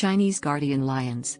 Chinese guardian lions.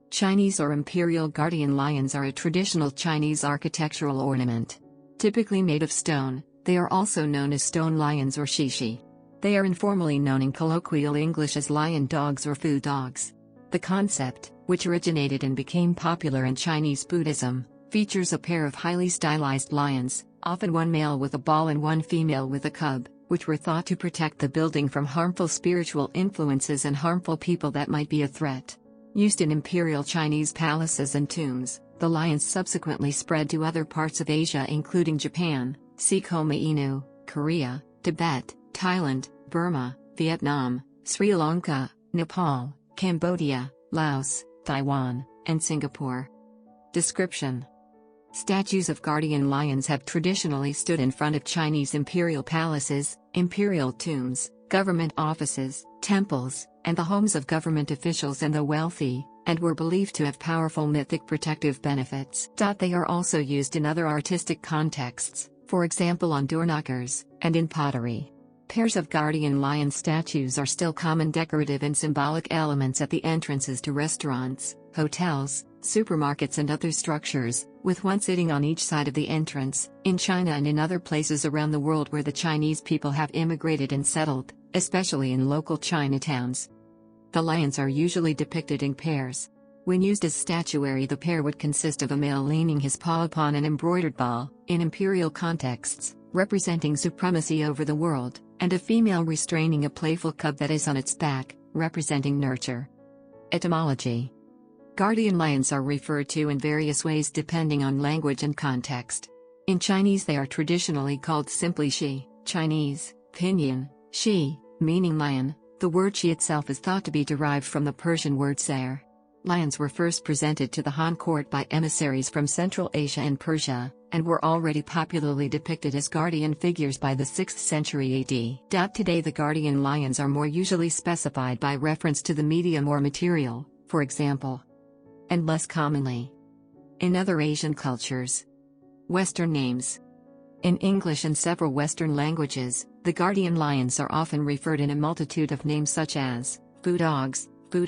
Chinese or imperial guardian lions are a traditional Chinese architectural ornament. Typically made of stone, they are also known as stone lions or shishi. They are informally known in colloquial English as lion dogs or fu dogs. The concept, which originated and became popular in Chinese Buddhism, features a pair of highly stylized lions, often one male with a ball and one female with a cub, which were thought to protect the building from harmful spiritual influences and harmful people that might be a threat. Used in imperial Chinese palaces and tombs, the lions subsequently spread to other parts of Asia including Japan, see komainu, Korea, Tibet, Thailand, Burma, Vietnam, Sri Lanka, Nepal, Cambodia, Laos, Taiwan, and Singapore. Description: Statues of guardian lions have traditionally stood in front of Chinese imperial palaces, imperial tombs, government offices, temples, and the homes of government officials and the wealthy, and were believed to have powerful mythic protective benefits. They are also used in other artistic contexts, for example on doorknockers, and in pottery. Pairs of guardian lion statues are still common decorative and symbolic elements at the entrances to restaurants, hotels, supermarkets and other structures, with one sitting on each side of the entrance. In China and in other places around the world where the Chinese people have immigrated and settled, especially in local Chinatowns, the lions are usually depicted in pairs. When used as statuary, the pair would consist of a male leaning his paw upon an embroidered ball, in imperial contexts, representing supremacy over the world, and a female restraining a playful cub that is on its back, representing nurture. Etymology: Guardian lions are referred to in various ways depending on language and context. In Chinese they are traditionally called simply shi, Chinese, pinyin, shi, meaning lion. The word shi itself is thought to be derived from the Persian word sair. Lions were first presented to the Han court by emissaries from Central Asia and Persia, and were already popularly depicted as guardian figures by the 6th century AD. Today the guardian lions are more usually specified by reference to the medium or material, for example, and less commonly in other Asian cultures. Western names. In English and several Western languages, the guardian lions are often referred in a multitude of names such as fu dogs, fu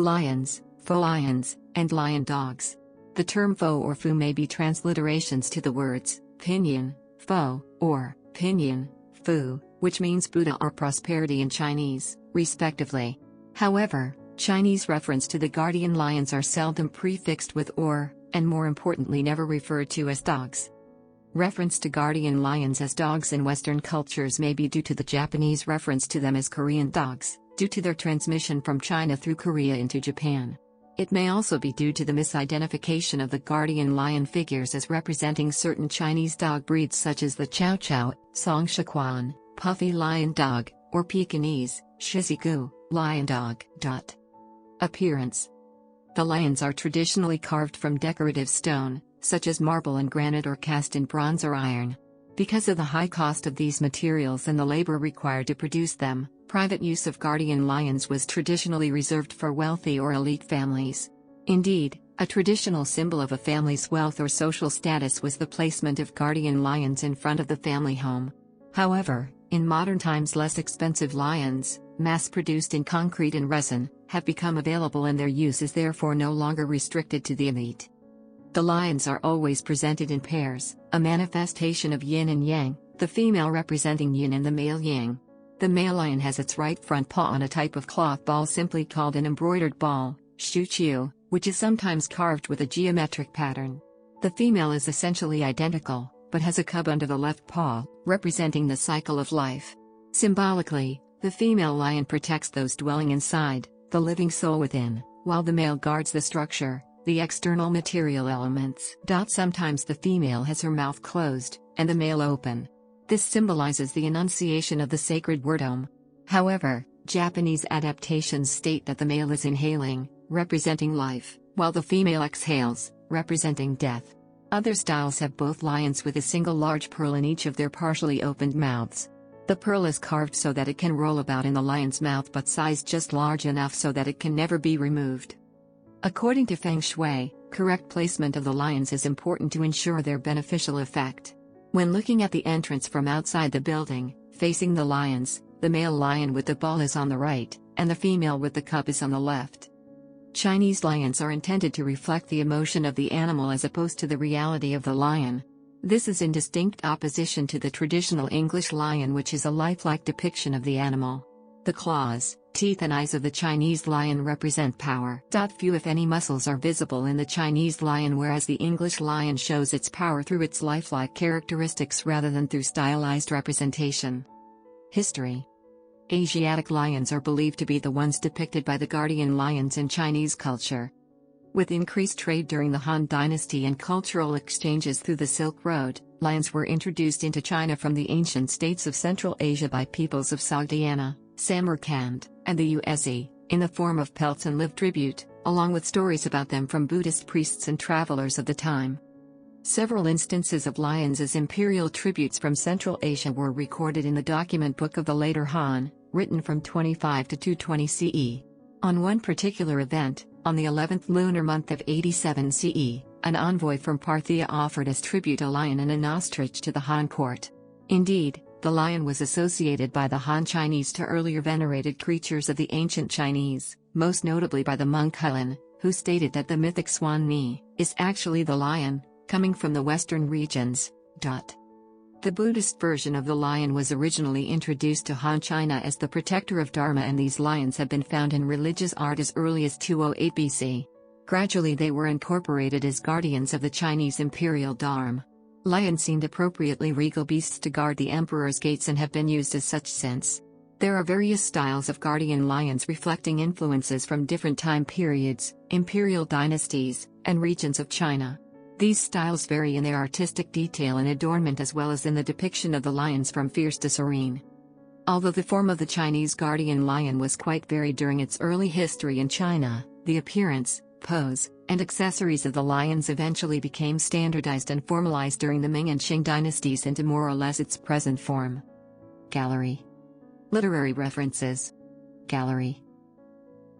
lions, and lion dogs. The term fo or fu may be transliterations to the words pinyin, fo, or pinyin, fu, which means Buddha or prosperity in Chinese, respectively. However, Chinese reference to the guardian lions are seldom prefixed with or, and more importantly never referred to as dogs. Reference to guardian lions as dogs in Western cultures may be due to the Japanese reference to them as Korean dogs, due to their transmission from China through Korea into Japan. It may also be due to the misidentification of the guardian lion figures as representing certain Chinese dog breeds such as the Chow Chow, Song Shaquan, Puffy Lion Dog, or Pekingese, Shih Tzu, Lion Dog. Appearance. The lions are traditionally carved from decorative stone, such as marble and granite, or cast in bronze or iron. Because of the high cost of these materials and the labor required to produce them, private use of guardian lions was traditionally reserved for wealthy or elite families. Indeed, a traditional symbol of a family's wealth or social status was the placement of guardian lions in front of the family home. However, in modern times less expensive lions, mass-produced in concrete and resin, have become available and their use is therefore no longer restricted to the elite. The lions are always presented in pairs, a manifestation of yin and yang, the female representing yin and the male yang. The male lion has its right front paw on a type of cloth ball simply called an embroidered ball, shu, which is sometimes carved with a geometric pattern. The female is essentially identical, but has a cub under the left paw, representing the cycle of life. Symbolically, the female lion protects those dwelling inside, the living soul within, while the male guards the structure, the external material elements. Sometimes the female has her mouth closed, and the male open. This symbolizes the enunciation of the sacred word Om. However, Japanese adaptations state that the male is inhaling, representing life, while the female exhales, representing death. Other styles have both lions with a single large pearl in each of their partially opened mouths. The pearl is carved so that it can roll about in the lion's mouth, but sized just large enough so that it can never be removed. According to Feng Shui, correct placement of the lions is important to ensure their beneficial effect. When looking at the entrance from outside the building, facing the lions, the male lion with the ball is on the right, and the female with the cub is on the left. Chinese lions are intended to reflect the emotion of the animal as opposed to the reality of the lion. This is in distinct opposition to the traditional English lion, which is a lifelike depiction of the animal. The claws, teeth and eyes of the Chinese lion represent power. Few if any muscles are visible in the Chinese lion, whereas the English lion shows its power through its lifelike characteristics rather than through stylized representation. History. Asiatic lions are believed to be the ones depicted by the guardian lions in Chinese culture. With increased trade during the Han Dynasty and cultural exchanges through the Silk Road, lions were introduced into China from the ancient states of Central Asia by peoples of Sogdiana, Samarkand, and the Ueze, in the form of pelts and live tribute, along with stories about them from Buddhist priests and travelers of the time. Several instances of lions as imperial tributes from Central Asia were recorded in the document Book of the Later Han, written from 25 to 220 CE. On one particular event, on the 11th lunar month of 87 CE, an envoy from Parthia offered as tribute a lion and an ostrich to the Han court. Indeed, the lion was associated by the Han Chinese to earlier venerated creatures of the ancient Chinese, most notably by the monk Helan, who stated that the mythic swan Ni is actually the lion, coming from the western regions. The Buddhist version of the lion was originally introduced to Han China as the protector of Dharma, and these lions have been found in religious art as early as 208 BC. Gradually they were incorporated as guardians of the Chinese imperial Dharma. Lions seemed appropriately regal beasts to guard the emperor's gates and have been used as such since. There are various styles of guardian lions reflecting influences from different time periods, imperial dynasties, and regions of China. These styles vary in their artistic detail and adornment as well as in the depiction of the lions from fierce to serene. Although the form of the Chinese guardian lion was quite varied during its early history in China, the appearance, pose, and accessories of the lions eventually became standardized and formalized during the Ming and Qing dynasties into more or less its present form. Gallery. Literary references. Gallery.